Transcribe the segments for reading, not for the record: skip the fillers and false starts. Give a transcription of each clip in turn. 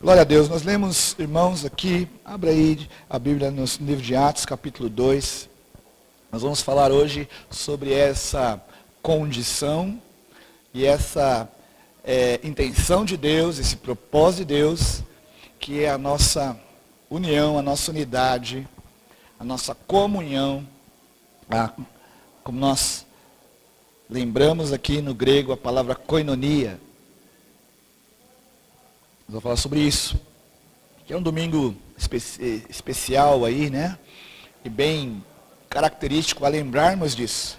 Glória a Deus. Nós lemos, irmãos, aqui, abra aí a Bíblia no livro de Atos, capítulo 2. Nós vamos falar hoje sobre essa condição e essa intenção de Deus, esse propósito de Deus, que é a nossa união, a nossa unidade, a nossa comunhão, como nós lembramos aqui no grego a palavra koinonia. Nós vamos falar sobre isso, que é um domingo especial aí, né? E bem característico a lembrarmos disso,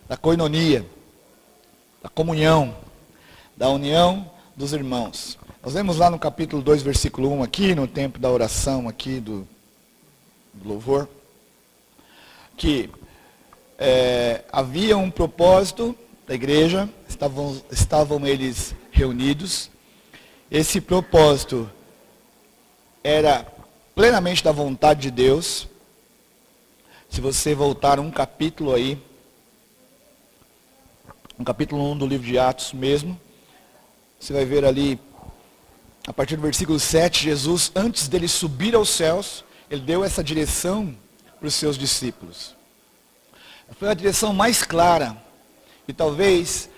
da koinonia, da comunhão, da união dos irmãos. Nós vemos lá no capítulo 2, versículo 1 aqui, no tempo da oração aqui do louvor, que havia um propósito da igreja, estavam eles reunidos. Esse propósito era plenamente da vontade de Deus. Se você voltar um capítulo aí, no capítulo 1 do livro de Atos mesmo, você vai ver ali, a partir do versículo 7, Jesus, antes dele subir aos céus, ele deu essa direção para os seus discípulos. Foi a direção mais clara e talvez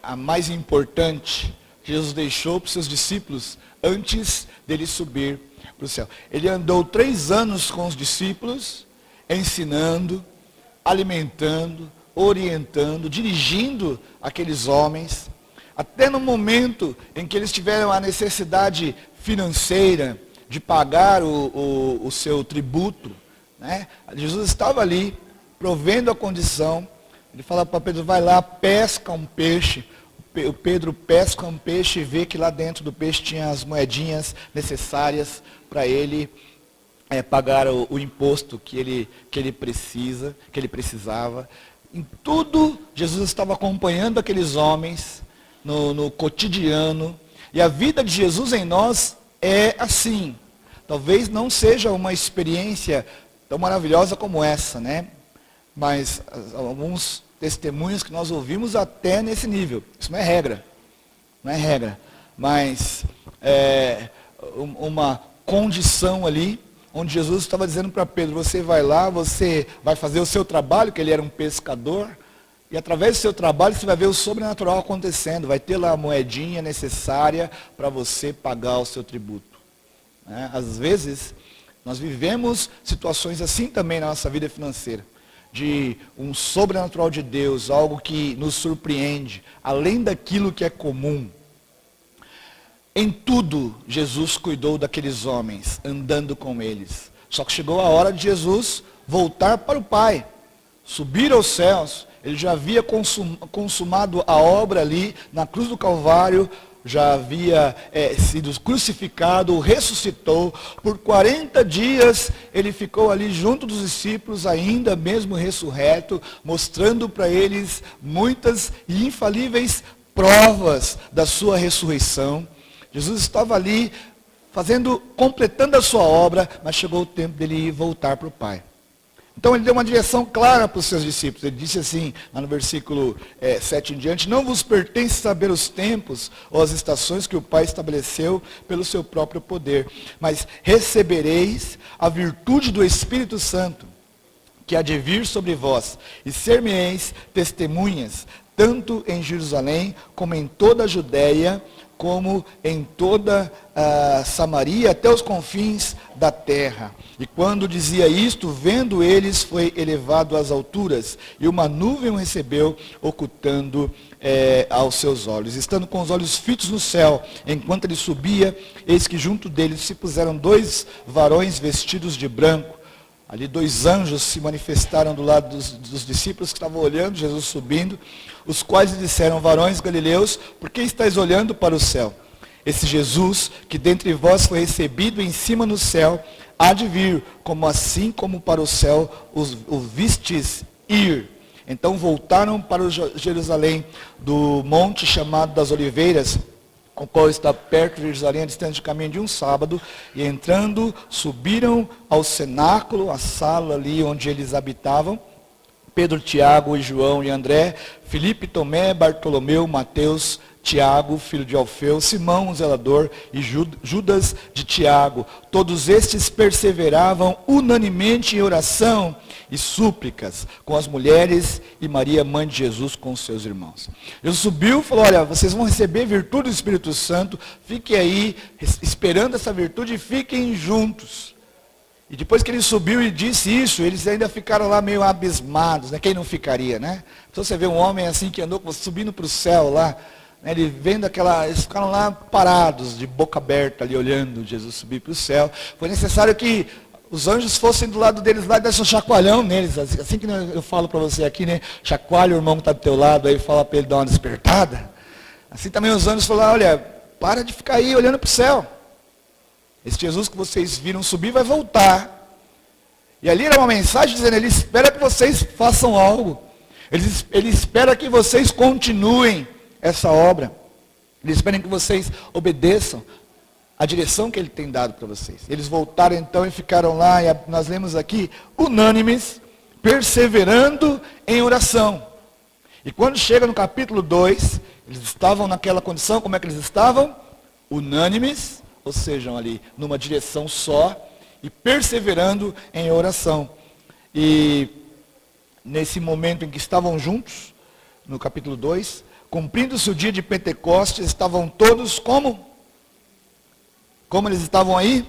a mais importante que Jesus deixou para os seus discípulos antes dele subir para o céu. Ele andou 3 anos com os discípulos, ensinando, alimentando, orientando, dirigindo aqueles homens, até no momento em que eles tiveram a necessidade financeira de pagar o seu tributo, né? Jesus estava ali, provendo a condição. Ele fala para Pedro, vai lá, pesca um peixe. O Pedro pesca um peixe e vê que lá dentro do peixe tinha as moedinhas necessárias para ele pagar o imposto que ele precisava. Em tudo, Jesus estava acompanhando aqueles homens no cotidiano. E a vida de Jesus em nós é assim. Talvez não seja uma experiência tão maravilhosa como essa, né? Mas alguns testemunhos que nós ouvimos até nesse nível. Isso não é regra. Não é regra. Mas uma condição ali, onde Jesus estava dizendo para Pedro, você vai lá, você vai fazer o seu trabalho, que ele era um pescador, e através do seu trabalho você vai ver o sobrenatural acontecendo, vai ter lá a moedinha necessária para você pagar o seu tributo. Às vezes, nós vivemos situações assim também na nossa vida financeira, de um sobrenatural de Deus, algo que nos surpreende, além daquilo que é comum. Em tudo, Jesus cuidou daqueles homens, andando com eles. Só que chegou a hora de Jesus voltar para o Pai, subir aos céus. Ele já havia consumado a obra ali na cruz do Calvário, já havia sido crucificado, ressuscitou. Por 40 dias ele ficou ali junto dos discípulos, ainda mesmo ressurreto, mostrando para eles muitas e infalíveis provas da sua ressurreição. Jesus estava ali completando a sua obra, mas chegou o tempo dele voltar para o Pai. Então ele deu uma direção clara para os seus discípulos. Ele disse assim, lá no versículo 7 em diante, não vos pertence saber os tempos ou as estações que o Pai estabeleceu pelo seu próprio poder, mas recebereis a virtude do Espírito Santo, que há de vir sobre vós, e ser-me-eis testemunhas, tanto em Jerusalém, como em toda a Judéia, como em toda a Samaria, até os confins da terra. E quando dizia isto, vendo eles, foi elevado às alturas, e uma nuvem o recebeu, ocultando aos seus olhos. Estando com os olhos fitos no céu, enquanto ele subia, eis que junto deles se puseram 2 varões vestidos de branco. Ali 2 anjos se manifestaram do lado dos discípulos que estavam olhando Jesus subindo, os quais lhe disseram, varões galileus, por que estáis olhando para o céu? Esse Jesus, que dentre vós foi recebido em cima no céu, há de vir, assim como para o céu o vistes ir. Então voltaram para Jerusalém, do monte chamado das Oliveiras, o qual está perto de Jerusalém, a distância de caminho de um sábado, e entrando, subiram ao cenáculo, a sala ali onde eles habitavam, Pedro, Tiago e João e André, Filipe, Tomé, Bartolomeu, Mateus, Tiago, filho de Alfeu, Simão, o zelador, e Judas de Tiago. Todos estes perseveravam unanimemente em oração e súplicas com as mulheres e Maria, mãe de Jesus, com os seus irmãos. Jesus subiu e falou, olha, vocês vão receber virtude do Espírito Santo, fiquem aí esperando essa virtude e fiquem juntos. E depois que ele subiu e disse isso, eles ainda ficaram lá meio abismados, né? Quem não ficaria, né? Então você vê um homem assim que andou subindo para o céu lá, né? Ele vendo eles ficaram lá parados, de boca aberta ali, olhando Jesus subir para o céu. Foi necessário que os anjos fossem do lado deles lá e dessem um chacoalhão neles, assim que eu falo para você aqui, né? Chacoalha o irmão que está do teu lado, aí fala para ele dar uma despertada. Assim também os anjos falaram, olha, para de ficar aí olhando para o céu. Esse Jesus que vocês viram subir vai voltar. E ali era uma mensagem dizendo, ele espera que vocês façam algo. Ele espera que vocês continuem essa obra. Ele espera que vocês obedeçam a direção que ele tem dado para vocês. Eles voltaram então e ficaram lá, e nós lemos aqui, unânimes, perseverando em oração. E quando chega no capítulo 2, eles estavam naquela condição, como é que eles estavam? Unânimes, ou seja, ali numa direção só, e perseverando em oração. E nesse momento em que estavam juntos, no capítulo 2, cumprindo-se o dia de Pentecostes, estavam todos como? Como eles estavam aí?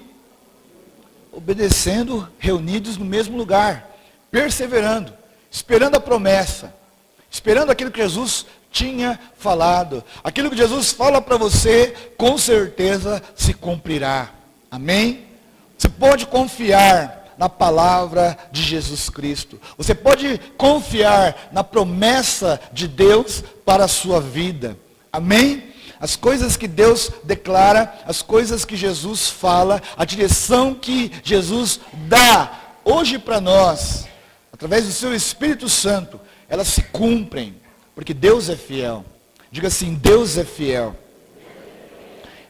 Obedecendo, reunidos no mesmo lugar, perseverando, esperando a promessa, esperando aquilo que Jesus tinha falado. Aquilo que Jesus fala para você, com certeza se cumprirá. Amém? Você pode confiar na palavra de Jesus Cristo. Você pode confiar na promessa de Deus para a sua vida. Amém? As coisas que Deus declara, as coisas que Jesus fala, a direção que Jesus dá hoje para nós, através do seu Espírito Santo, elas se cumprem. Porque Deus é fiel. Diga assim, Deus é fiel.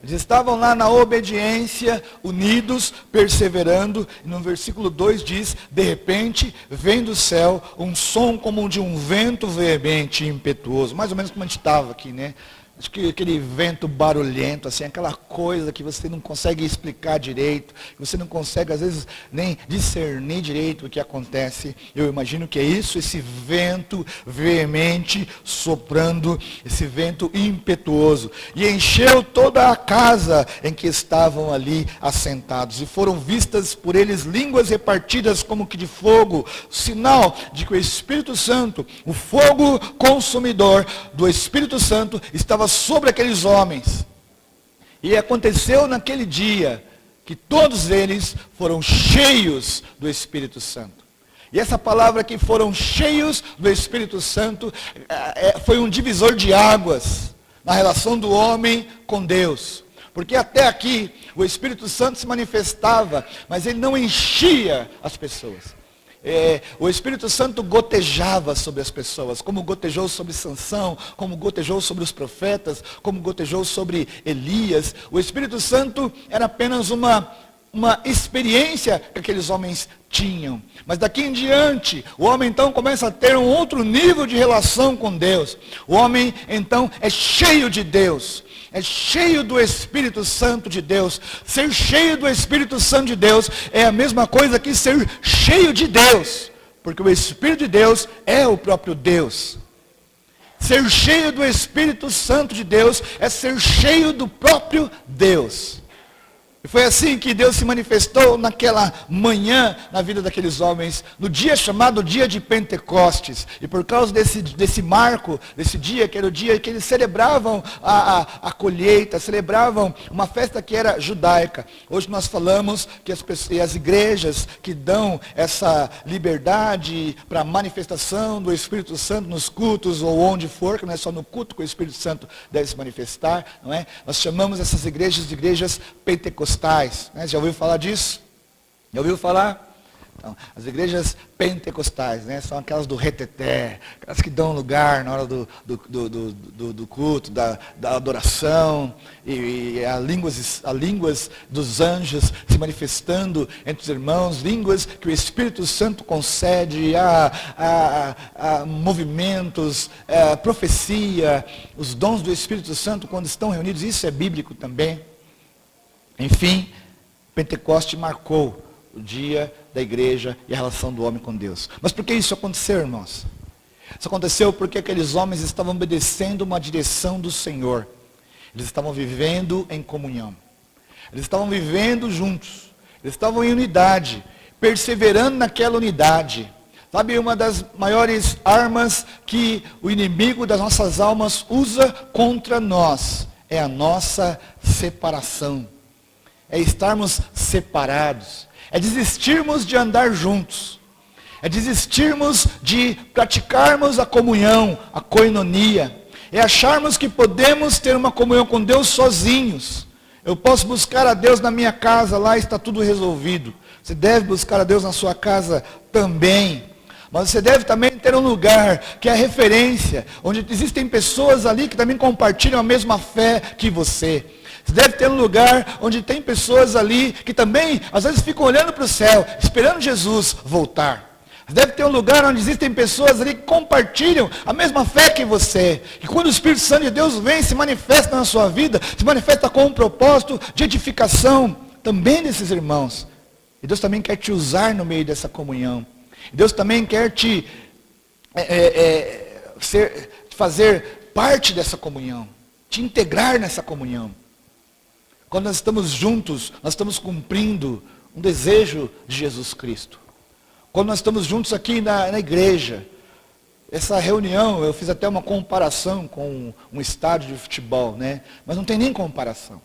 Eles estavam lá na obediência, unidos, perseverando. E no versículo 2 diz, de repente, vem do céu um som como de um vento veemente e impetuoso. Mais ou menos como a gente estava aqui, né? Acho que aquele vento barulhento, assim, aquela coisa que você não consegue explicar direito, que você não consegue, às vezes, nem discernir direito o que acontece. Eu imagino que é isso, esse vento veemente soprando, esse vento impetuoso. E encheu toda a casa em que estavam ali assentados. E foram vistas por eles línguas repartidas como que de fogo, sinal de que o Espírito Santo, o fogo consumidor do Espírito Santo, estava sobre aqueles homens. E aconteceu naquele dia que todos eles foram cheios do Espírito Santo. E essa palavra que foram cheios do Espírito Santo foi um divisor de águas na relação do homem com Deus. Porque até aqui o Espírito Santo se manifestava, mas ele não enchia as pessoas. O Espírito Santo gotejava sobre as pessoas, como gotejou sobre Sansão, como gotejou sobre os profetas, como gotejou sobre Elias. O Espírito Santo era apenas uma experiência que aqueles homens tinham. Mas daqui em diante, o homem então começa a ter um outro nível de relação com Deus. O homem então é cheio de Deus. É cheio do Espírito Santo de Deus. Ser cheio do Espírito Santo de Deus é a mesma coisa que ser cheio de Deus. Porque o Espírito de Deus é o próprio Deus. Ser cheio do Espírito Santo de Deus é ser cheio do próprio Deus. E foi assim que Deus se manifestou naquela manhã na vida daqueles homens, no dia chamado dia de Pentecostes. E por causa desse marco, desse dia, que era o dia que eles celebravam a colheita, celebravam uma festa que era judaica. Hoje nós falamos que as igrejas que dão essa liberdade para a manifestação do Espírito Santo nos cultos ou onde for, que não é só no culto que o Espírito Santo deve se manifestar, não é? Nós chamamos essas igrejas de igrejas pentecostais. Né? Já ouviu falar disso? Já ouviu falar? Então, as igrejas pentecostais, né, são aquelas do reteté, aquelas que dão lugar na hora do culto, da adoração, e a línguas dos anjos se manifestando entre os irmãos, línguas que o Espírito Santo concede a movimentos, profecia, os dons do Espírito Santo quando estão reunidos, isso é bíblico também. Enfim, Pentecoste marcou o dia da igreja e a relação do homem com Deus. Mas por que isso aconteceu, irmãos? Isso aconteceu porque aqueles homens estavam obedecendo uma direção do Senhor. Eles estavam vivendo em comunhão. Eles estavam vivendo juntos. Eles estavam em unidade, perseverando naquela unidade. Sabe, uma das maiores armas que o inimigo das nossas almas usa contra nós é a nossa separação. É estarmos separados. É desistirmos de andar juntos. É desistirmos de praticarmos a comunhão, a koinonia. É acharmos que podemos ter uma comunhão com Deus sozinhos. Eu posso buscar a Deus na minha casa, lá está tudo resolvido. Você deve buscar a Deus na sua casa também. Mas você deve também ter um lugar que é a referência, onde existem pessoas ali que também compartilham a mesma fé que você. Você deve ter um lugar onde tem pessoas ali que também, às vezes, ficam olhando para o céu, esperando Jesus voltar. Você deve ter um lugar onde existem pessoas ali que compartilham a mesma fé que você. E quando o Espírito Santo de Deus vem, se manifesta na sua vida, se manifesta com um propósito de edificação também desses irmãos. E Deus também quer te usar no meio dessa comunhão. E Deus também quer te fazer parte dessa comunhão, te integrar nessa comunhão. Quando nós estamos juntos, nós estamos cumprindo um desejo de Jesus Cristo. Quando nós estamos juntos aqui na igreja, essa reunião, eu fiz até uma comparação com um estádio de futebol, né? Mas não tem nem comparação.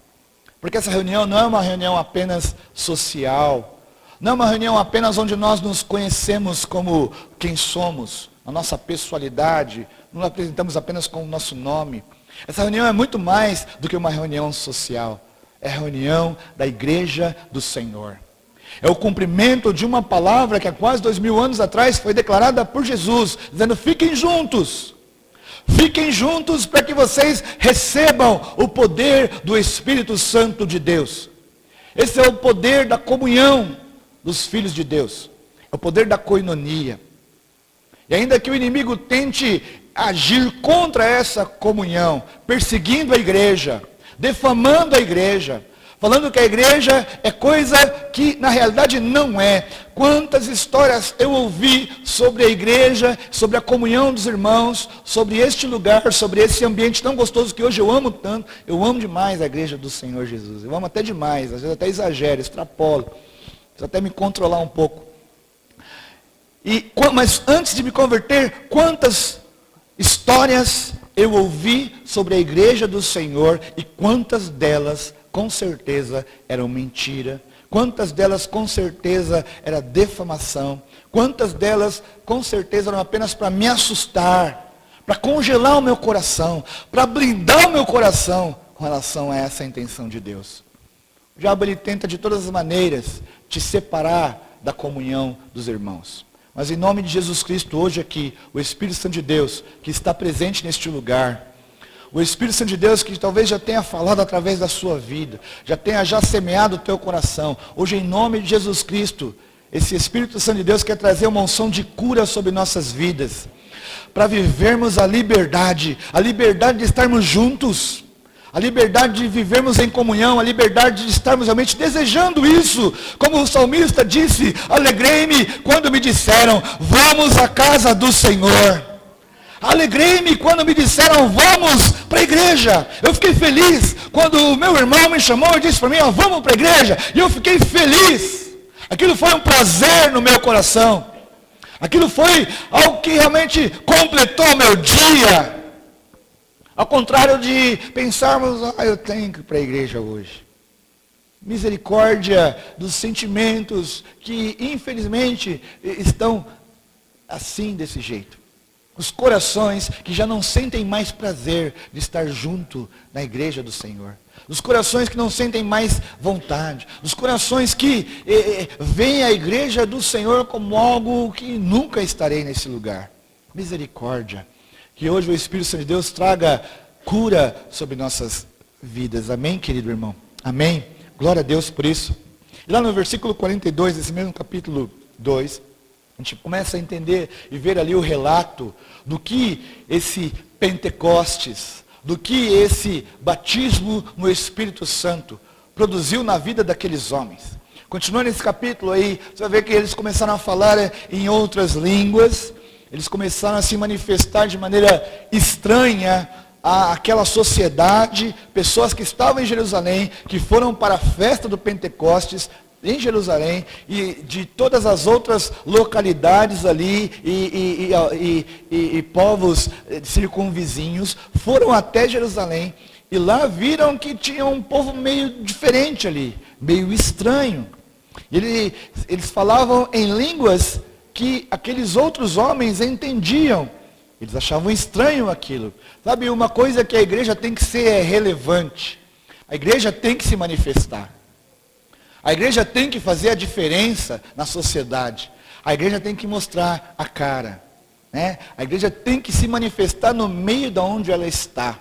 Porque essa reunião não é uma reunião apenas social, não é uma reunião apenas onde nós nos conhecemos como quem somos, a nossa pessoalidade, não nos apresentamos apenas com o nosso nome. Essa reunião é muito mais do que uma reunião social. É a reunião da igreja do Senhor. É o cumprimento de uma palavra que há quase 2000 anos atrás foi declarada por Jesus, dizendo: fiquem juntos. Fiquem juntos para que vocês recebam o poder do Espírito Santo de Deus. Esse é o poder da comunhão dos filhos de Deus. É o poder da koinonia. E ainda que o inimigo tente agir contra essa comunhão, perseguindo a igreja, defamando a igreja, falando que a igreja é coisa que na realidade não é. Quantas histórias eu ouvi sobre a igreja, sobre a comunhão dos irmãos, sobre este lugar, sobre esse ambiente tão gostoso que hoje eu amo tanto. Eu amo demais a igreja do Senhor Jesus. Eu amo até demais, às vezes até exagero, extrapolo. Preciso até me controlar um pouco. Mas antes de me converter, quantas histórias eu ouvi sobre a igreja do Senhor e quantas delas com certeza eram mentira, quantas delas com certeza era defamação, quantas delas com certeza eram apenas para me assustar, para congelar o meu coração, para blindar o meu coração com relação a essa intenção de Deus. O diabo ele tenta de todas as maneiras te separar da comunhão dos irmãos. Mas em nome de Jesus Cristo, hoje aqui, o Espírito Santo de Deus, que está presente neste lugar, o Espírito Santo de Deus que talvez já tenha falado através da sua vida, já tenha semeado o teu coração, hoje em nome de Jesus Cristo, esse Espírito Santo de Deus quer trazer uma unção de cura sobre nossas vidas, para vivermos a liberdade de estarmos juntos, a liberdade de vivermos em comunhão, a liberdade de estarmos realmente desejando isso. Como o salmista disse: alegrei-me quando me disseram, vamos à casa do Senhor. Alegrei-me quando me disseram, vamos para a igreja. Eu fiquei feliz quando o meu irmão me chamou e disse para mim, vamos para a igreja. E eu fiquei feliz. Aquilo foi um prazer no meu coração. Aquilo foi algo que realmente completou o meu dia. Ao contrário de pensarmos, eu tenho que ir para a igreja hoje. Misericórdia dos sentimentos que infelizmente estão assim desse jeito. Os corações que já não sentem mais prazer de estar junto na igreja do Senhor. Os corações que não sentem mais vontade. Os corações que veem a igreja do Senhor como algo que nunca estarei nesse lugar. Misericórdia. Que hoje o Espírito Santo de Deus traga cura sobre nossas vidas. Amém, querido irmão? Amém? Glória a Deus por isso. E lá no versículo 42, desse mesmo capítulo 2, a gente começa a entender e ver ali o relato do que esse Pentecostes, do que esse batismo no Espírito Santo produziu na vida daqueles homens. Continuando nesse capítulo aí, você vai ver que eles começaram a falar em outras línguas, eles começaram a se manifestar de maneira estranha àquela sociedade, pessoas que estavam em Jerusalém, que foram para a festa do Pentecostes, em Jerusalém, e de todas as outras localidades ali, e povos circunvizinhos, foram até Jerusalém, e lá viram que tinha um povo meio diferente ali, meio estranho. Eles falavam em línguas que aqueles outros homens entendiam. Eles achavam estranho aquilo. Sabe, uma coisa que a igreja tem que ser relevante. A igreja tem que se manifestar. A igreja tem que fazer a diferença na sociedade. A igreja tem que mostrar a cara. Né? A igreja tem que se manifestar no meio de onde ela está.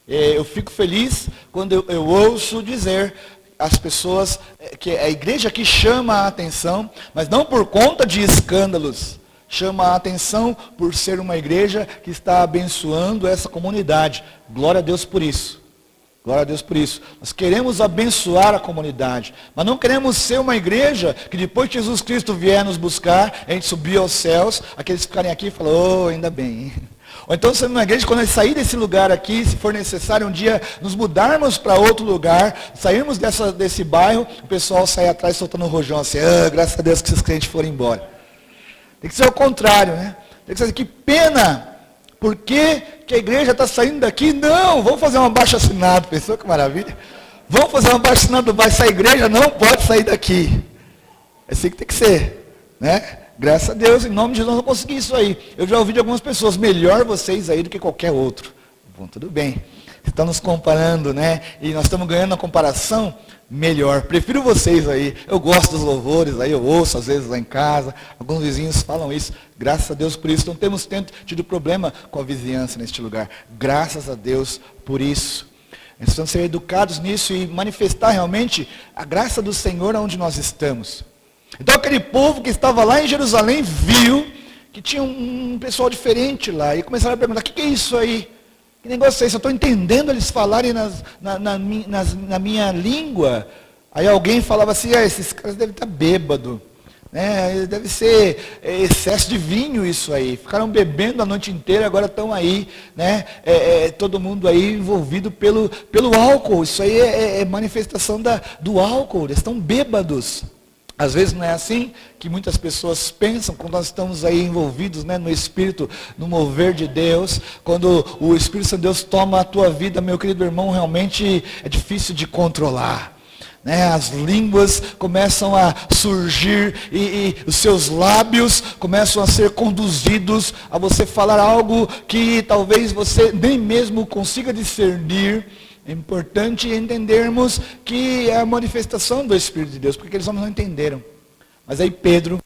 Eu fico feliz quando eu ouço dizer as pessoas que é a igreja que chama a atenção, mas não por conta de escândalos. Chama a atenção por ser uma igreja que está abençoando essa comunidade. Glória a Deus por isso. Glória a Deus por isso. Nós queremos abençoar a comunidade, mas não queremos ser uma igreja que depois que Jesus Cristo vier nos buscar, a gente subir aos céus, aqueles que ficarem aqui e falam, oh, ainda bem. Ou então ser uma igreja, quando a gente sair desse lugar aqui, se for necessário um dia nos mudarmos para outro lugar, sairmos desse bairro, o pessoal sai atrás soltando um rojão assim, graças a Deus que esses crentes foram embora. Tem que ser o contrário, né? Tem que ser assim, que pena. Por que a igreja está saindo daqui? Não, vamos fazer um abaixo-assinado. Pensou que maravilha? Vamos fazer um abaixo-assinado, vai sair igreja, não pode sair daqui. É assim que tem que ser. Né? Graças a Deus, em nome de Jesus, nós vamos conseguir isso aí. Eu já ouvi de algumas pessoas, melhor vocês aí do que qualquer outro. Bom, tudo bem. Estão nos comparando, né? E nós estamos ganhando a comparação melhor. Prefiro vocês aí. Eu gosto dos louvores, aí eu ouço às vezes lá em casa. Alguns vizinhos falam isso. Graças a Deus por isso. Não temos tido problema com a vizinhança neste lugar. Graças a Deus por isso. Nós precisamos ser educados nisso e manifestar realmente a graça do Senhor onde nós estamos. Então aquele povo que estava lá em Jerusalém viu que tinha um pessoal diferente lá. E começaram a perguntar, o que é isso aí? Que negócio é esse? Eu estou entendendo eles falarem na minha língua. Aí alguém falava assim, esses caras devem estar bêbados. Né? Deve ser excesso de vinho isso aí. Ficaram bebendo a noite inteira, agora estão aí. Né? Todo mundo aí envolvido pelo álcool. Isso aí é manifestação do álcool. Eles estão bêbados. Às vezes não é assim que muitas pessoas pensam, quando nós estamos aí envolvidos, né, no Espírito, no mover de Deus, quando o Espírito Santo de Deus toma a tua vida, meu querido irmão, realmente é difícil de controlar. Né? As línguas começam a surgir e os seus lábios começam a ser conduzidos a você falar algo que talvez você nem mesmo consiga discernir. É importante entendermos que é a manifestação do Espírito de Deus, porque aqueles homens não entenderam. Mas aí Pedro,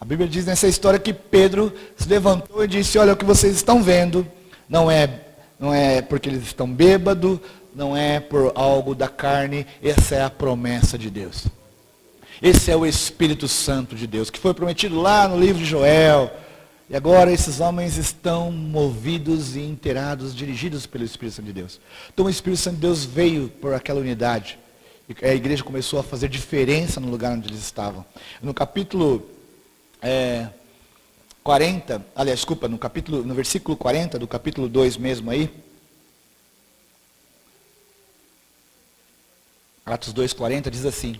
a Bíblia diz nessa história que Pedro se levantou e disse, olha, o que vocês estão vendo, não é porque eles estão bêbados, não é por algo da carne, essa é a promessa de Deus. Esse é o Espírito Santo de Deus, que foi prometido lá no livro de Joel. E agora esses homens estão movidos e inteirados, dirigidos pelo Espírito Santo de Deus. Então o Espírito Santo de Deus veio por aquela unidade. E a igreja começou a fazer diferença no lugar onde eles estavam. No capítulo 40, aliás, desculpa, no versículo 40 do capítulo 2 mesmo aí. Atos 2,40 diz assim.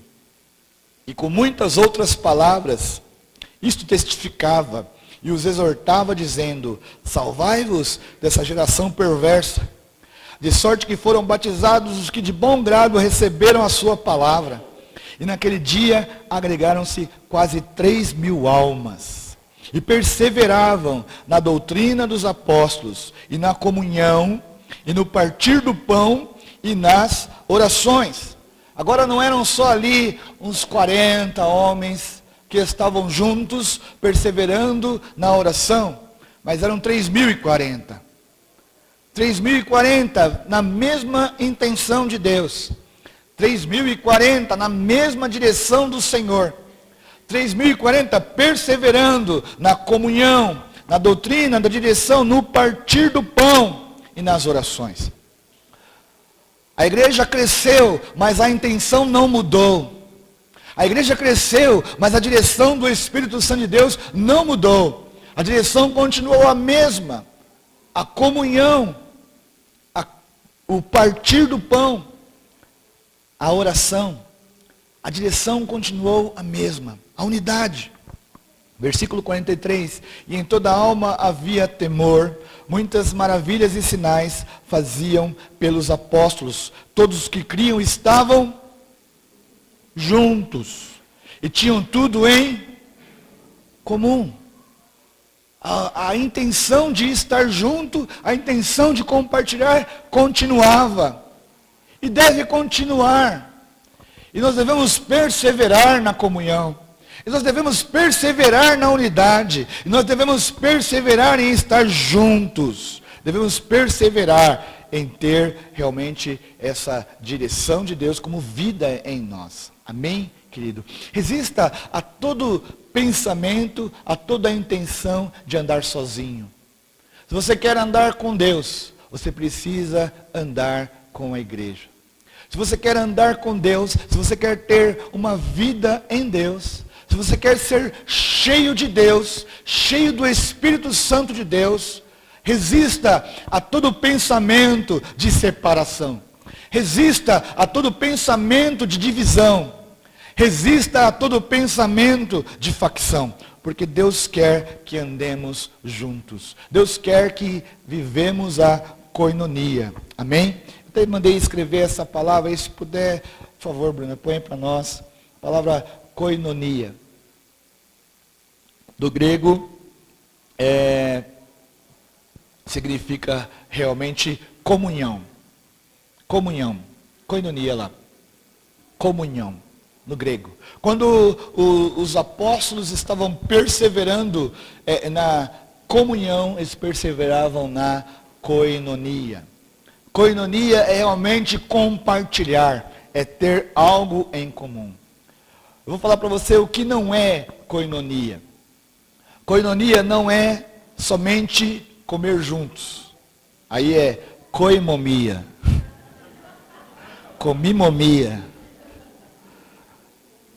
E com muitas outras palavras, isto testificava e os exortava dizendo, salvai-vos dessa geração perversa, de sorte que foram batizados os que de bom grado receberam a sua palavra. E naquele dia agregaram-se quase 3.000 almas. e perseveravam na doutrina dos apóstolos, e na comunhão, e no partir do pão, e nas orações. Agora não eram só ali uns 40 homens que estavam juntos, perseverando na oração, mas eram 3.040. 3.040 na mesma intenção de Deus. 3.040 na mesma direção do Senhor. 3.040 perseverando na comunhão, na doutrina, na direção, no partir do pão e nas orações. A igreja cresceu, mas a intenção não mudou. A igreja cresceu, mas a direção do Espírito Santo de Deus não mudou. A direção continuou a mesma. A comunhão, o partir do pão, a oração, a direção continuou a mesma. A unidade. Versículo 43. E em toda a alma havia temor. Muitas maravilhas e sinais faziam pelos apóstolos. Todos os que criam estavam juntos. E tinham tudo em comum. A intenção de estar junto, a intenção de compartilhar continuava. E deve continuar. E nós devemos perseverar na comunhão. E nós devemos perseverar na unidade. E nós devemos perseverar em estar juntos. Devemos perseverar em ter realmente essa direção de Deus como vida em nós. Amém, querido? Resista a todo pensamento, a toda intenção de andar sozinho. Se você quer andar com Deus, você precisa andar com a igreja. Se você quer andar com Deus, se você quer ter uma vida em Deus, se você quer ser cheio de Deus, cheio do Espírito Santo de Deus, resista a todo pensamento de separação. Resista a todo pensamento de divisão. Resista a todo pensamento de facção. Porque Deus quer que andemos juntos. Deus quer que vivemos a koinonia. Amém? Eu até mandei escrever essa palavra. E se puder, por favor, Bruna, põe para nós. A palavra koinonia. Do grego, significa realmente comunhão. Comunhão. Koinonia lá. Comunhão. No grego. Quando os apóstolos estavam perseverando na comunhão, eles perseveravam na koinonia. Koinonia é realmente compartilhar, é ter algo em comum. Eu vou falar para você o que não é koinonia. Koinonia não é somente comer juntos. Aí é koimomia. Comimomia.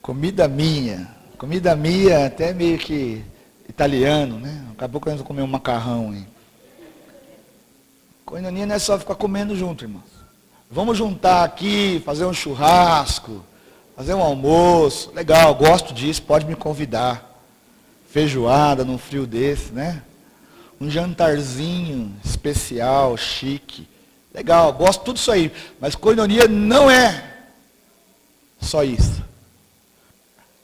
Comida minha. Comida minha até meio que italiano, né? Daqui a pouco nós vamos comer um macarrão, hein? Koinonia não é só ficar comendo junto, irmãos. Vamos juntar aqui, fazer um churrasco, fazer um almoço. Legal, gosto disso, pode me convidar. Feijoada num frio desse, né? Um jantarzinho especial, chique. Legal, gosto de tudo isso aí. Mas koinonia não é só isso.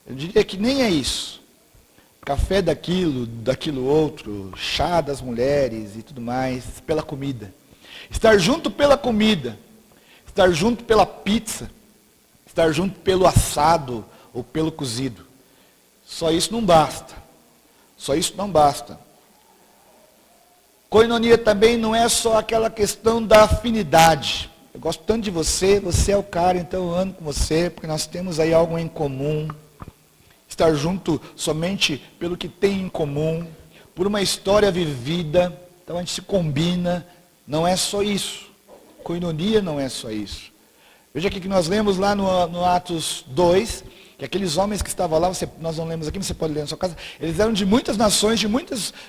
Eu diria que nem é isso. Café daquilo outro, chá das mulheres e tudo mais, pela comida. Estar junto pela comida. Estar junto pela pizza. Estar junto pelo assado ou pelo cozido. Só isso não basta. Só isso não basta. Koinonia também não é só aquela questão da afinidade. Eu gosto tanto de você, você é o cara, então eu ando com você, porque nós temos aí algo em comum. Estar junto somente pelo que tem em comum, por uma história vivida, então a gente se combina, não é só isso. Koinonia não é só isso. Veja aqui que nós lemos lá no Atos 2, que aqueles homens que estavam lá, nós não lemos aqui, mas você pode ler na sua casa, eles eram de muitas nações,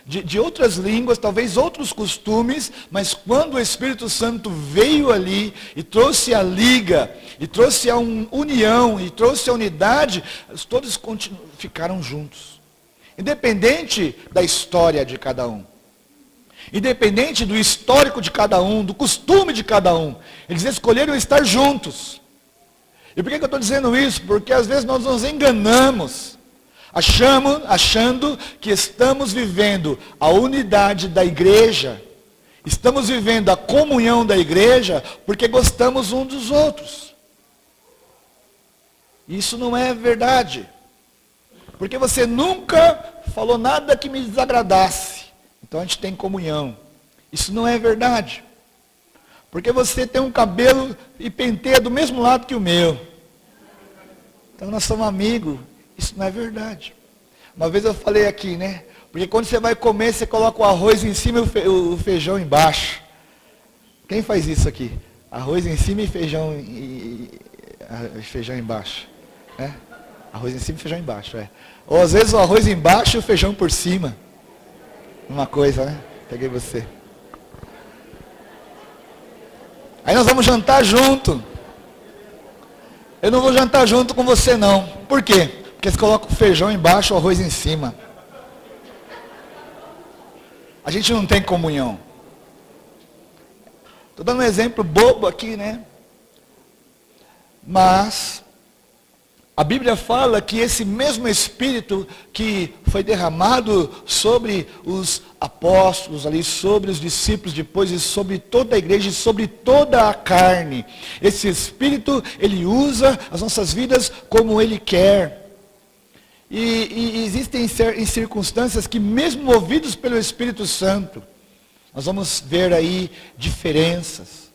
de outras línguas, talvez outros costumes, mas quando o Espírito Santo veio ali e trouxe a liga, e trouxe a união, e trouxe a unidade, todos ficaram juntos. Independente da história de cada um. Independente do histórico de cada um, do costume de cada um. Eles escolheram estar juntos. E por que eu estou dizendo isso? Porque às vezes nós nos enganamos. achando que estamos vivendo a unidade da igreja, estamos vivendo a comunhão da igreja, porque gostamos uns dos outros. Isso não é verdade. Porque você nunca falou nada que me desagradasse. Então a gente tem comunhão. Isso não é verdade. Porque você tem um cabelo e penteia do mesmo lado que o meu. Então nós somos amigos. Isso não é verdade. Uma vez eu falei aqui, né? Porque quando você vai comer, você coloca o arroz em cima e o feijão embaixo. Quem faz isso aqui? Arroz em cima e feijão embaixo. É? Arroz em cima e feijão embaixo, é. Ou às vezes o arroz embaixo e o feijão por cima. Uma coisa, né? Peguei você. Aí nós vamos jantar junto. Eu não vou jantar junto com você não. Por quê? Porque você coloca o feijão embaixo e o arroz em cima. A gente não tem comunhão. Estou dando um exemplo bobo aqui, né? Mas a Bíblia fala que esse mesmo Espírito que foi derramado sobre os apóstolos ali, sobre os discípulos depois, e sobre toda a igreja, e sobre toda a carne. Esse Espírito, ele usa as nossas vidas como ele quer. E existem em circunstâncias que mesmo movidos pelo Espírito Santo, nós vamos ver aí diferenças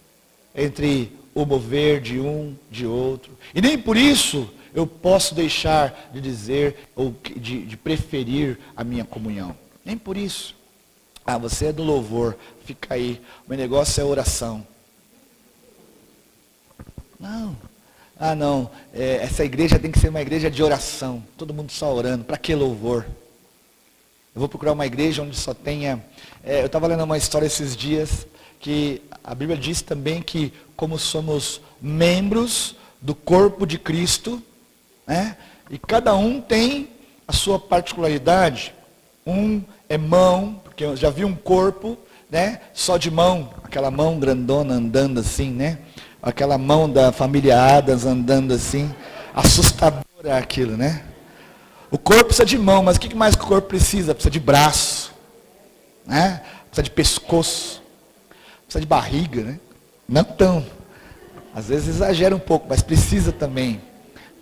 entre o mover de um, de outro. E nem por isso eu posso deixar de dizer ou de preferir a minha comunhão. Nem por isso. Ah, você é do louvor, fica aí. O meu negócio é oração. Não. Ah, não. Essa igreja tem que ser uma igreja de oração. Todo mundo só orando. Para que louvor? Eu vou procurar uma igreja onde só tenha... eu estava lendo uma história esses dias que a Bíblia diz também que como somos membros do corpo de Cristo, né? E cada um tem a sua particularidade. Um é mão, porque eu já vi um corpo, né? Só de mão, aquela mão grandona andando assim, né? Aquela mão da família Adams andando assim, assustadora aquilo, né? O corpo precisa de mão, mas o que mais que o corpo precisa? Precisa de braço, né? Precisa de pescoço, precisa de barriga, né? Não tão. Às vezes exagera um pouco, mas precisa também.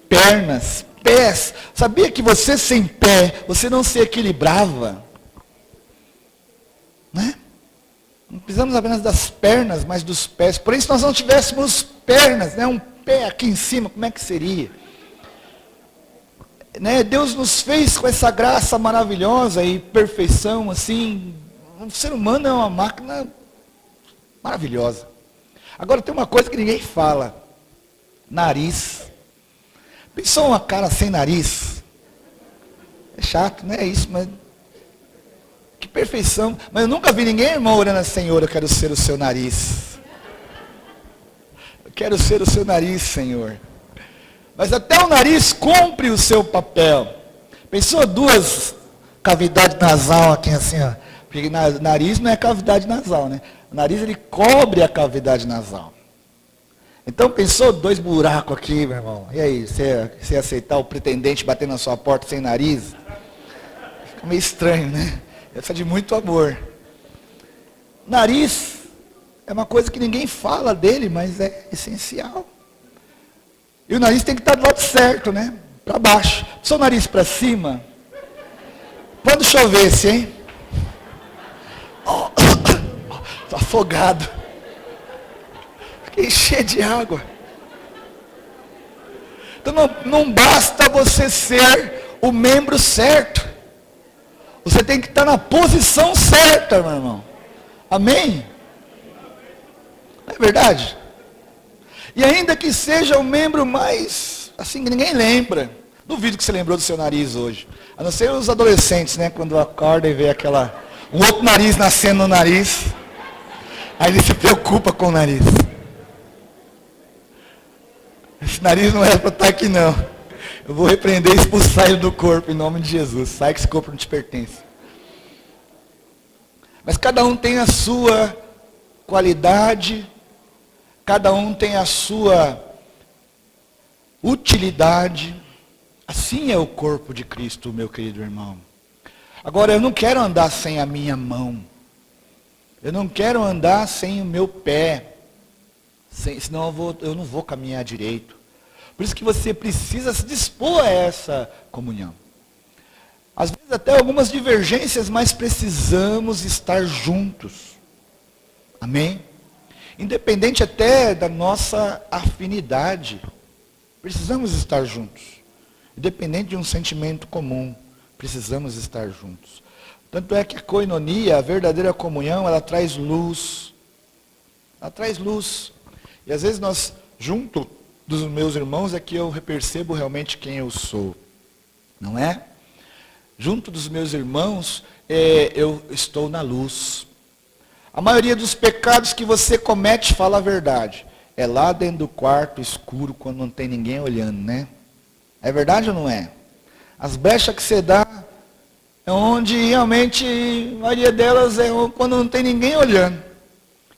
Pernas, pés. Sabia que você sem pé, você não se equilibrava? Né? Não precisamos apenas das pernas, mas dos pés. Porém, se nós não tivéssemos pernas, né, um pé aqui em cima, como é que seria? Né, Deus nos fez com essa graça maravilhosa e perfeição, assim. O ser humano é uma máquina maravilhosa. Agora tem uma coisa que ninguém fala. Nariz. Pensou uma cara sem nariz? É chato, né? É isso, mas... Que perfeição. Mas eu nunca vi ninguém, irmão, orando assim: Senhor, eu quero ser o seu nariz. Eu quero ser o seu nariz, Senhor. Mas até o nariz cumpre o seu papel. Pensou duas cavidades nasal aqui assim, ó. Porque nariz não é cavidade nasal, né? O nariz, ele cobre a cavidade nasal. Então pensou dois buracos aqui, meu irmão. E aí, você ia aceitar o pretendente bater na sua porta sem nariz? Fica meio estranho, né? Precisa de muito amor. Nariz é uma coisa que ninguém fala dele, mas é essencial. E o nariz tem que estar do lado certo, né? Para baixo. Só o nariz para cima. Quando chovesse, hein? Estou afogado. Fiquei cheio de água. Então não basta você ser o membro certo. Você tem que estar na posição certa, meu irmão. Amém? Não é verdade? E ainda que seja o membro mais, assim, que ninguém lembra. Duvido que você lembrou do seu nariz hoje. A não ser os adolescentes, né? Quando acorda e vê um outro nariz nascendo no nariz. Aí ele se preocupa com o nariz. Esse nariz não era para estar aqui não. Eu vou repreender e expulsar ele do corpo em nome de Jesus. Sai que esse corpo não te pertence. Mas cada um tem a sua qualidade, cada um tem a sua utilidade, Assim é o corpo de Cristo, meu querido irmão. Agora, eu não quero andar sem a minha mão. Eu não quero andar sem o meu pé. Senão eu não vou caminhar direito. Por isso que você precisa se dispor a essa comunhão. Às vezes até algumas divergências, mas precisamos estar juntos. Amém? Independente até da nossa afinidade. Precisamos estar juntos. Independente de um sentimento comum. Precisamos estar juntos. Tanto é que a koinonia, a verdadeira comunhão, ela traz luz. Ela traz luz. E às vezes nós, junto dos meus irmãos, é que eu percebo realmente quem eu sou. Não é? Junto dos meus irmãos, eu estou na luz. A maioria dos pecados que você comete, fala a verdade, é lá dentro do quarto escuro, quando não tem ninguém olhando, né? É verdade ou não é? As brechas que você dá, é onde realmente, a maioria delas é quando não tem ninguém olhando.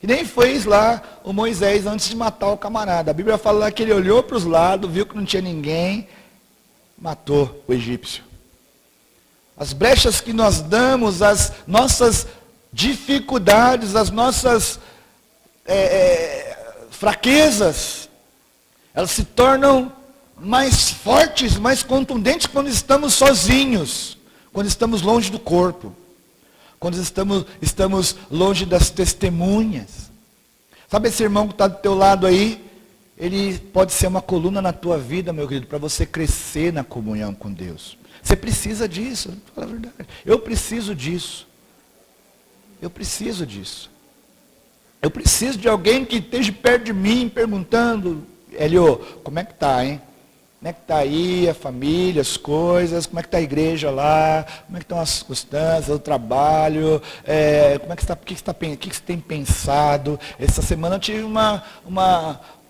E nem fez lá o Moisés antes de matar o camarada. A Bíblia fala lá que ele olhou para os lados, viu que não tinha ninguém, matou o egípcio. As brechas que nós damos, as nossas dificuldades, as nossas fraquezas, elas se tornam mais fortes, mais contundentes quando estamos sozinhos, quando estamos longe do corpo, quando estamos longe das testemunhas. Sabe esse irmão que está do teu lado aí? Ele pode ser uma coluna na tua vida, meu querido, para você crescer na comunhão com Deus. Você precisa disso, fala a verdade. Eu preciso disso. Eu preciso disso. Eu preciso de alguém que esteja perto de mim, perguntando, Hélio, como é que está, hein? Como é que está aí a família, as coisas, como é que está a igreja lá, como é que estão as circunstâncias, o trabalho, como é que está, o que você tem pensado? Essa semana eu tive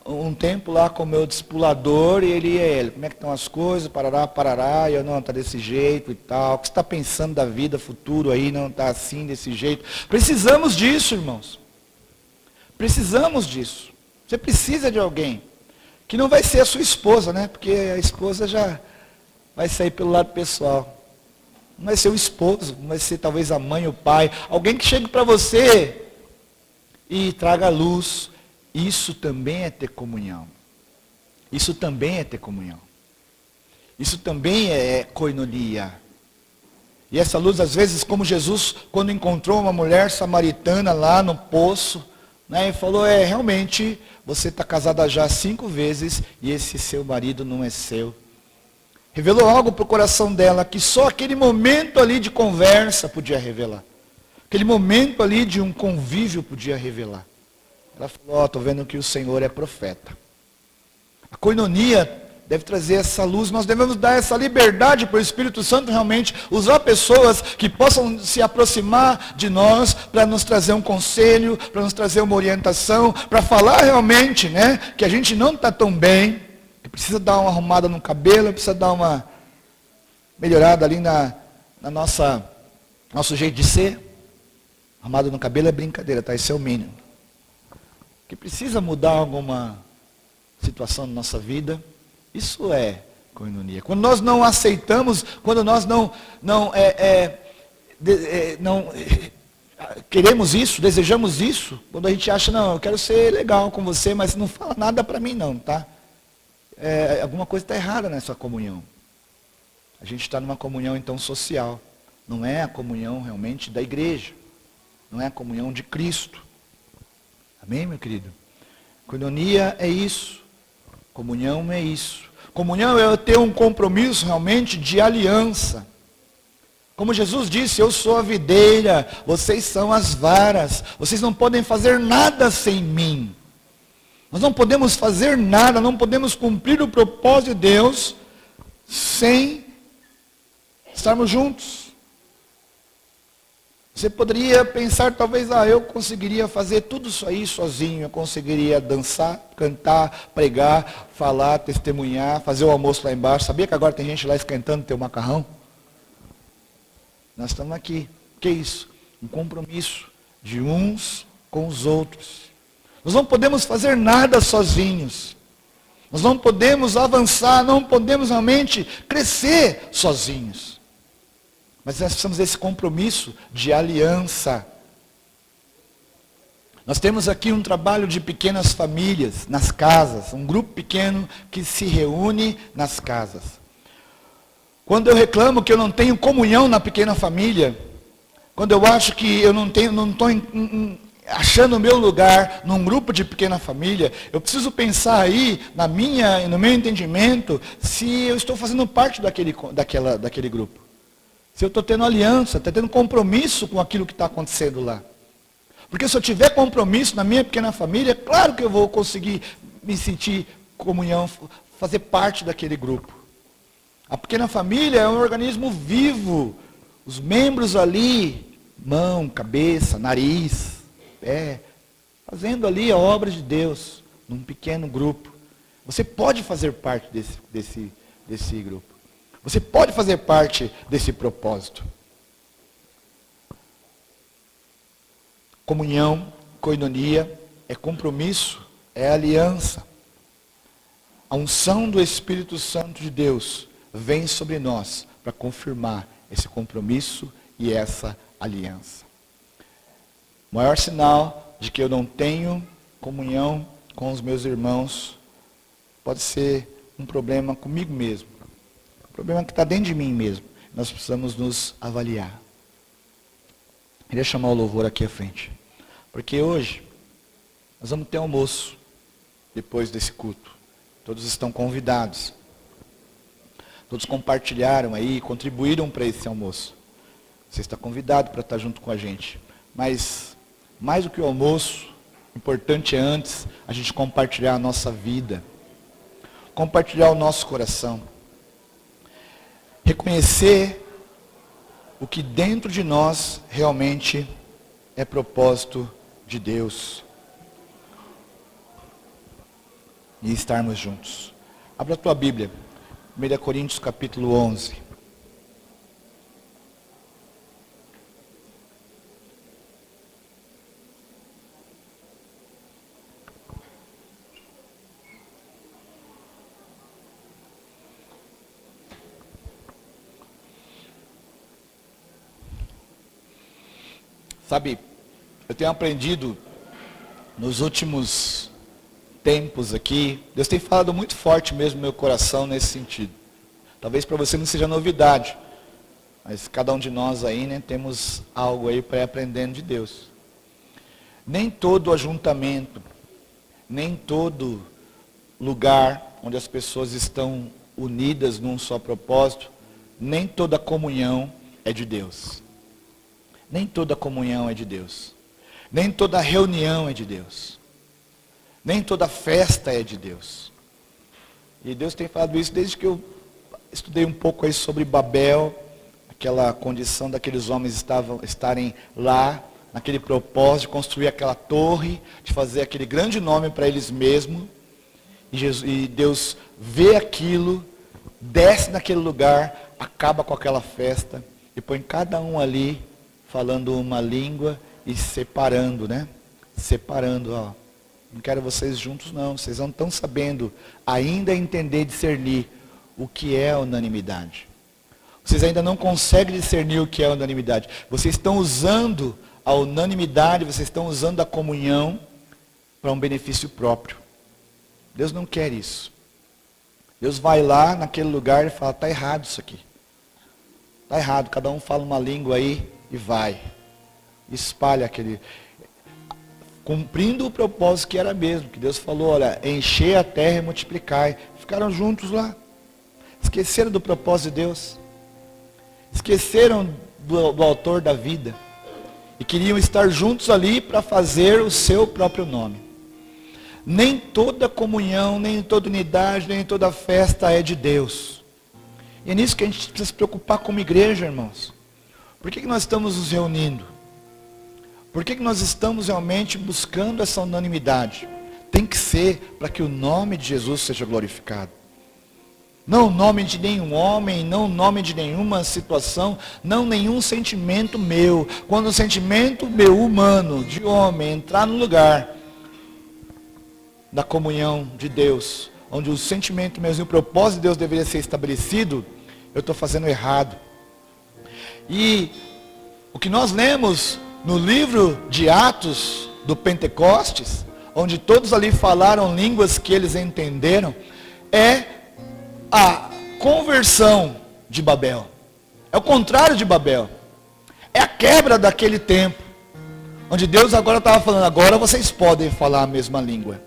um tempo lá com o meu discipulador e ele, como é que estão as coisas, parará, e eu, não, está desse jeito e tal. O que você está pensando da vida, futuro aí, não está assim, desse jeito. Precisamos disso, irmãos. Precisamos disso. Você precisa de alguém. Que não vai ser a sua esposa, né? Porque a esposa já vai sair pelo lado pessoal. Não vai ser o esposo, não vai ser talvez a mãe, o pai. Alguém que chegue para você e traga luz. Isso também é ter comunhão. Isso também é ter comunhão. Isso também é koinonia. E essa luz, às vezes, como Jesus, quando encontrou uma mulher samaritana lá no poço, né, e falou, realmente, você está casada já 5 vezes e esse seu marido não é seu. Revelou algo para o coração dela que só aquele momento ali de conversa podia revelar. Aquele momento ali de um convívio podia revelar. Ela falou, estou vendo que o Senhor é profeta. A koinonia deve trazer essa luz, nós devemos dar essa liberdade para o Espírito Santo realmente usar pessoas que possam se aproximar de nós para nos trazer um conselho, para nos trazer uma orientação, para falar realmente, né, que a gente não está tão bem, que precisa dar uma arrumada no cabelo, precisa dar uma melhorada ali na nosso jeito de ser. Arrumada no cabelo é brincadeira, tá? Esse é o mínimo. Que precisa mudar alguma situação na nossa vida. Isso é koinonia. Quando nós não aceitamos, quando nós não queremos isso, desejamos isso, quando a gente acha, não, eu quero ser legal com você, mas não fala nada para mim não, tá? Alguma coisa está errada nessa comunhão. A gente está numa comunhão então social. Não é a comunhão realmente da igreja. Não é a comunhão de Cristo. Amém, meu querido? Koinonia é isso. Comunhão é isso. Comunhão é eu ter um compromisso realmente de aliança. Como Jesus disse, eu sou a videira, vocês são as varas. Vocês não podem fazer nada sem mim. Nós não podemos fazer nada, não podemos cumprir o propósito de Deus sem estarmos juntos. Você poderia pensar, talvez, eu conseguiria fazer tudo isso aí sozinho. Eu conseguiria dançar, cantar, pregar, falar, testemunhar, fazer o almoço lá embaixo. Sabia que agora tem gente lá esquentando teu macarrão? Nós estamos aqui. O que é isso? Um compromisso de uns com os outros. Nós não podemos fazer nada sozinhos. Nós não podemos avançar, não podemos realmente crescer sozinhos. Mas nós precisamos desse compromisso de aliança. Nós temos aqui um trabalho de pequenas famílias nas casas, um grupo pequeno que se reúne nas casas. Quando eu reclamo que eu não tenho comunhão na pequena família, quando eu acho que eu não estou achando o meu lugar num grupo de pequena família, eu preciso pensar aí, no meu entendimento, se eu estou fazendo parte daquele grupo. Se eu estou tendo aliança, estou tendo compromisso com aquilo que está acontecendo lá. Porque se eu tiver compromisso na minha pequena família, é claro que eu vou conseguir me sentir comunhão, fazer parte daquele grupo. A pequena família é um organismo vivo. Os membros ali, mão, cabeça, nariz, fazendo ali a obra de Deus, num pequeno grupo. Você pode fazer parte desse grupo. Você pode fazer parte desse propósito. Comunhão, koinonia, é compromisso, é aliança. A unção do Espírito Santo de Deus vem sobre nós para confirmar esse compromisso e essa aliança. O maior sinal de que eu não tenho comunhão com os meus irmãos pode ser um problema comigo mesmo. Um problema que está dentro de mim mesmo. Nós precisamos nos avaliar. Queria chamar o louvor aqui à frente. Porque hoje nós vamos ter almoço depois desse culto. Todos estão convidados. Todos compartilharam aí, contribuíram para esse almoço. Você está convidado para estar junto com a gente. Mas, mais do que o almoço, importante é antes a gente compartilhar a nossa vida. Compartilhar o nosso coração. Reconhecer o que dentro de nós realmente é propósito de Deus. E estarmos juntos. Abra a tua Bíblia. 1 Coríntios capítulo 11. Sabe, eu tenho aprendido nos últimos tempos aqui, Deus tem falado muito forte mesmo no meu coração nesse sentido. Talvez para você não seja novidade, mas cada um de nós aí, né, temos algo aí para ir aprendendo de Deus. Nem todo ajuntamento, nem todo lugar onde as pessoas estão unidas num só propósito, nem toda comunhão é de Deus. Nem toda comunhão é de Deus. Nem toda reunião é de Deus. Nem toda festa é de Deus. E Deus tem falado isso desde que eu estudei um pouco aí sobre Babel, aquela condição daqueles homens estarem lá, naquele propósito de construir aquela torre, de fazer aquele grande nome para eles mesmos. E Deus vê aquilo, desce naquele lugar, acaba com aquela festa, e põe cada um ali, falando uma língua e separando, né? Separando, ó. Não quero vocês juntos não, vocês não estão sabendo ainda entender, discernir o que é a unanimidade. Vocês ainda não conseguem discernir o que é a unanimidade. Vocês estão usando a unanimidade, vocês estão usando a comunhão para um benefício próprio. Deus não quer isso. Deus vai lá naquele lugar e fala, está errado isso aqui. Está errado, cada um fala uma língua aí e vai. Espalha aquele... Cumprindo o propósito que era mesmo, que Deus falou, olha, encher a terra e multiplicar. Ficaram juntos lá. Esqueceram do propósito de Deus. Esqueceram do autor da vida. E queriam estar juntos ali para fazer o seu próprio nome. Nem toda comunhão, nem toda unidade, nem toda festa é de Deus. E é nisso que a gente precisa se preocupar como igreja, irmãos. Por que nós estamos nos reunindo? Por que nós estamos realmente buscando essa unanimidade? Tem que ser para que o nome de Jesus seja glorificado. Não o nome de nenhum homem, não o nome de nenhuma situação, não nenhum sentimento meu. Quando o sentimento meu humano, de homem, entrar no lugar da comunhão de Deus, onde o sentimento mesmo e o propósito de Deus deveria ser estabelecido, eu estou fazendo errado. E o que nós lemos no livro de Atos do Pentecostes, onde todos ali falaram línguas que eles entenderam, é a conversão de Babel. É o contrário de Babel. É a quebra daquele tempo, onde Deus agora estava falando, agora vocês podem falar a mesma língua.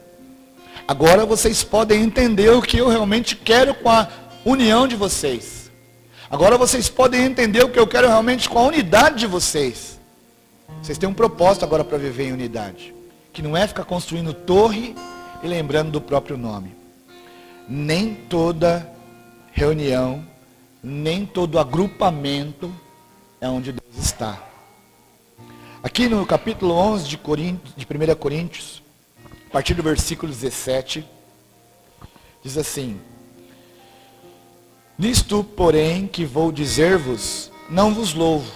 Agora vocês podem entender o que eu realmente quero com a união de vocês. Agora vocês podem entender o que eu quero realmente com a unidade de vocês. Vocês têm um propósito agora para viver em unidade. Que não é ficar construindo torre e lembrando do próprio nome. Nem toda reunião, nem todo agrupamento é onde Deus está. Aqui no capítulo 11 de 1 Coríntios, a partir do versículo 17, diz assim: nisto, porém, que vou dizer-vos, não vos louvo,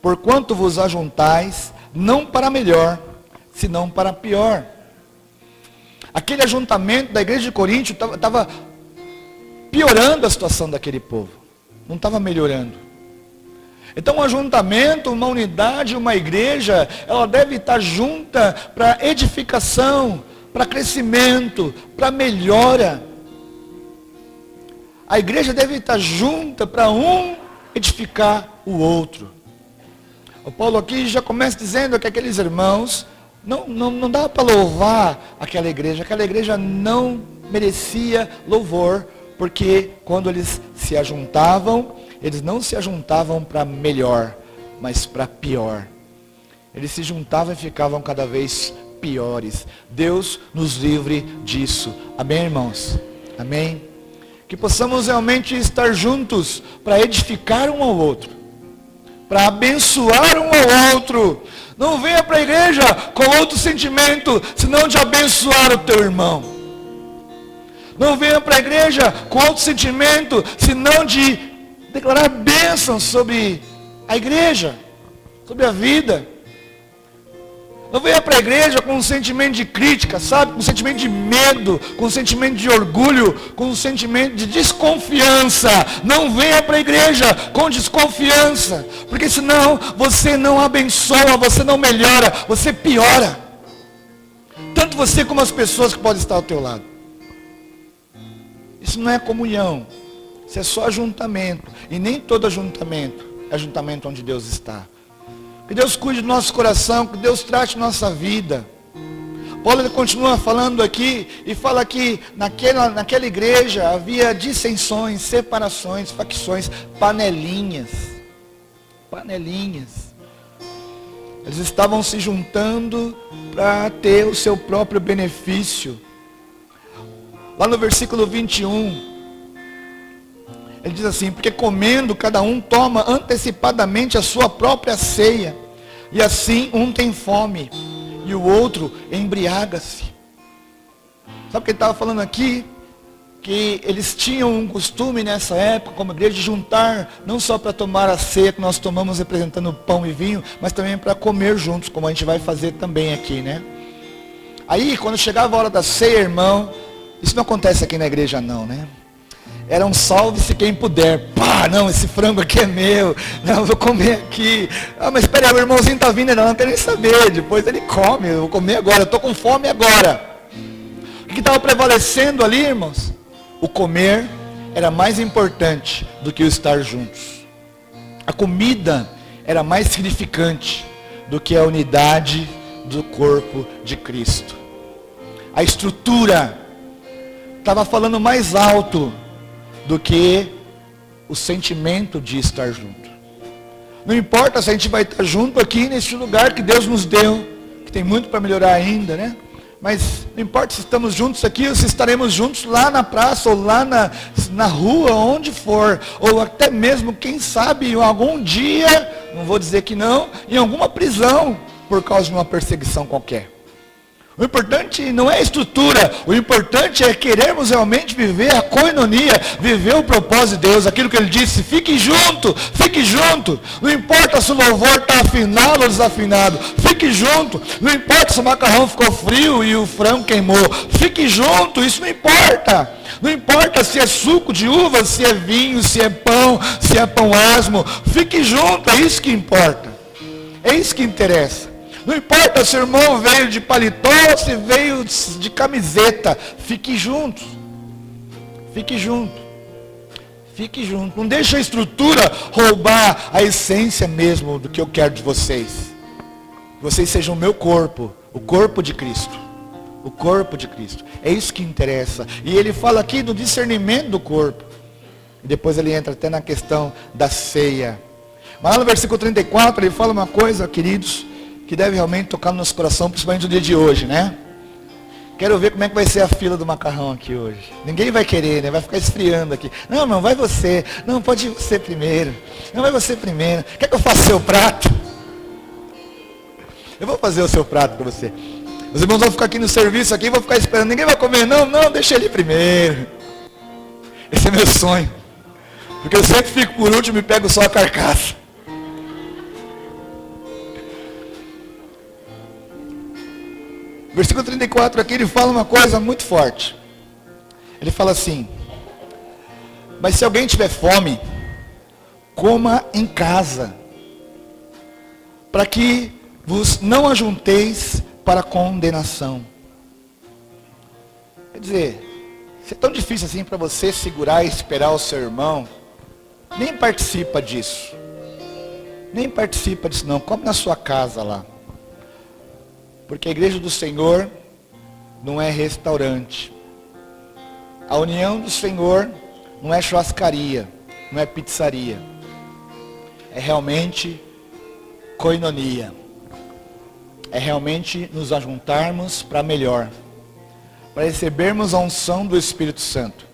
porquanto vos ajuntais, não para melhor, senão para pior. Aquele ajuntamento da igreja de Corinto estava piorando a situação daquele povo, não estava melhorando. Então um ajuntamento, uma unidade, uma igreja, ela deve estar junta para edificação, para crescimento, para melhora. A igreja deve estar junta para um edificar o outro. O Paulo aqui já começa dizendo que aqueles irmãos, não dá para louvar aquela igreja não merecia louvor, porque quando eles se ajuntavam, eles não se ajuntavam para melhor, mas para pior. Eles se juntavam e ficavam cada vez piores. Deus nos livre disso. Amém, irmãos? Amém? Que possamos realmente estar juntos para edificar um ao outro, para abençoar um ao outro. Não venha para a igreja com outro sentimento, senão de abençoar o teu irmão. Não venha para a igreja com outro sentimento, senão de declarar bênçãos sobre a igreja, sobre a vida. Não venha para a igreja com um sentimento de crítica, sabe? Com um sentimento de medo, com um sentimento de orgulho, com um sentimento de desconfiança. Não venha para a igreja com desconfiança, porque senão você não abençoa, você não melhora, você piora. Tanto você como as pessoas que podem estar ao teu lado. Isso não é comunhão. Isso é só ajuntamento. E nem todo ajuntamento é ajuntamento onde Deus está. Que Deus cuide do nosso coração, que Deus trate nossa vida. Paulo ele continua falando aqui, e fala que naquela igreja havia dissensões, separações, facções, panelinhas. Panelinhas. Eles estavam se juntando para ter o seu próprio benefício. Lá no versículo 21, ele diz assim: porque comendo, cada um toma antecipadamente a sua própria ceia, e assim um tem fome, e o outro embriaga-se. Sabe o que ele estava falando aqui? Que eles tinham um costume nessa época, como igreja, de juntar, não só para tomar a ceia que nós tomamos representando pão e vinho, mas também para comer juntos, como a gente vai fazer também aqui, né? Aí, quando chegava a hora da ceia, irmão, isso não acontece aqui na igreja não, né? Era um salve-se quem puder. Pá, não, esse frango aqui é meu. Não, eu vou comer aqui. Ah, mas espera aí, o irmãozinho está vindo, não quero nem saber. Depois ele come, eu vou comer agora, eu estou com fome agora. O que estava prevalecendo ali, irmãos? O comer era mais importante do que o estar juntos. A comida era mais significante do que a unidade do corpo de Cristo. A estrutura estava falando mais alto do que o sentimento de estar junto. Não importa se a gente vai estar junto aqui nesse lugar que Deus nos deu, que tem muito para melhorar ainda, né? Mas não importa se estamos juntos aqui ou se estaremos juntos lá na praça ou lá na rua, onde for, ou até mesmo, quem sabe, em algum dia, não vou dizer que não, em alguma prisão, por causa de uma perseguição qualquer. O importante não é a estrutura, o importante é querermos realmente viver a koinonia, viver o propósito de Deus, aquilo que Ele disse, fique junto, não importa se o louvor está afinado ou desafinado, fique junto, não importa se o macarrão ficou frio e o frango queimou, fique junto, isso não importa. Não importa se é suco de uva, se é vinho, se é pão asmo, fique junto, é isso que importa, é isso que interessa. Não importa se o irmão veio de paletó ou se veio de camiseta. Fique junto. Fique junto. Fique junto. Não deixe a estrutura roubar a essência mesmo do que eu quero de vocês. Que vocês sejam o meu corpo. O corpo de Cristo. O corpo de Cristo. É isso que interessa. E ele fala aqui do discernimento do corpo. E depois ele entra até na questão da ceia. Mas lá no versículo 34 ele fala uma coisa, queridos, que deve realmente tocar no nosso coração, principalmente no dia de hoje, né? Quero ver como é que vai ser a fila do macarrão aqui hoje. Ninguém vai querer, né? Vai ficar esfriando aqui. Não, não, vai você. Não, pode ir você primeiro. Não, vai você primeiro. Quer que eu faça seu prato? Eu vou fazer o seu prato para você. Os irmãos vão ficar aqui no serviço aqui, vão ficar esperando. Ninguém vai comer. Não, não, deixa ele primeiro. Esse é meu sonho. Porque eu sempre fico por último e pego só a carcaça. Versículo 34 aqui, ele fala uma coisa muito forte. Ele fala assim: mas se alguém tiver fome, coma em casa, para que vos não ajunteis para condenação. Quer dizer, se é tão difícil assim para você segurar e esperar o seu irmão, nem participa disso. Nem participa disso não, come na sua casa lá. Porque a igreja do Senhor não é restaurante. A união do Senhor não é churrascaria, não é pizzaria. É realmente koinonia. É realmente nos ajuntarmos para melhor. Para recebermos a unção do Espírito Santo.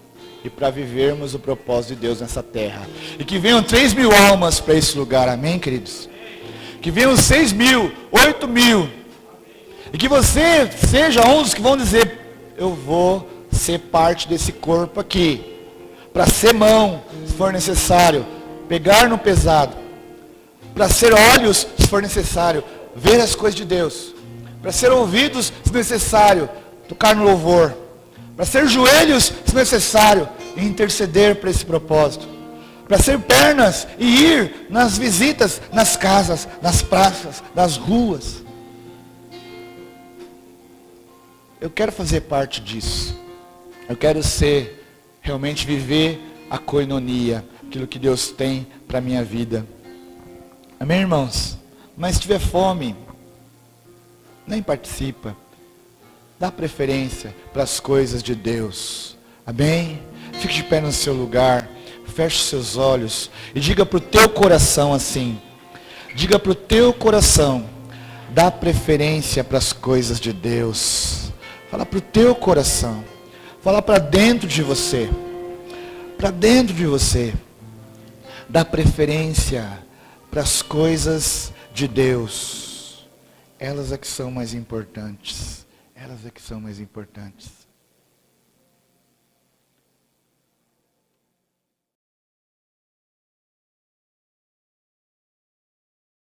E para vivermos o propósito de Deus nessa terra. E que venham 3.000 almas para esse lugar, amém, queridos? Que venham 6.000, 8.000. E que você seja um dos que vão dizer: eu vou ser parte desse corpo aqui. Para ser mão, se for necessário. Pegar no pesado. Para ser olhos, se for necessário. Ver as coisas de Deus. Para ser ouvidos, se necessário. Tocar no louvor. Para ser joelhos, se necessário. E interceder para esse propósito. Para ser pernas e ir nas visitas, nas casas, nas praças, nas ruas. Eu quero fazer parte disso. Eu quero realmente viver a koinonia, aquilo que Deus tem para a minha vida. Amém, irmãos? Mas se tiver fome, nem participa. Dá preferência para as coisas de Deus. Amém? Fique de pé no seu lugar. Feche os seus olhos. E diga para o teu coração assim. Diga para o teu coração. Dá preferência para as coisas de Deus. Fala para o teu coração. Fala para dentro de você. Para dentro de você. Dá preferência para as coisas de Deus. Elas é que são mais importantes. Elas é que são mais importantes.